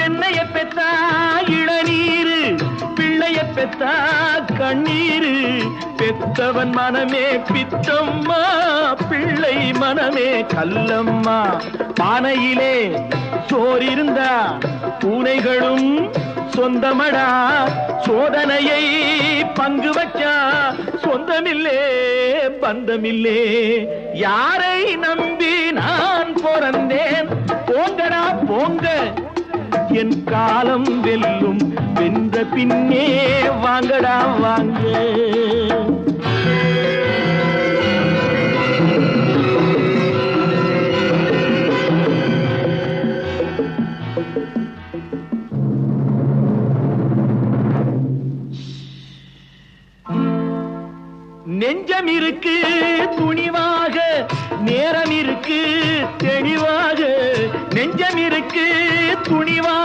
என்னைய பெத்தா இளநீரு, பிள்ளைய பெத்தா கண்ணீரு. பெத்தவன் மனமே பித்தம்மா, பிள்ளை மனமே கல்லம்மா. பானையிலே சோறிருந்தா பூனைகளும் சொந்தமடா. சோதனையை பங்கு வச்சா சொந்தமில்லே பந்தமில்லே. யாரை நம்பி நான் பிறந்தேன்? போங்கடா போங்க, என் காலம் வெல்லும். வென்ற பின்னே வாங்கடா வாங்க. நெஞ்சம் இருக்கு துணிவாக, நேரம் இருக்கு தெளிவாக. நெஞ்சம் இருக்கு துணிவாக.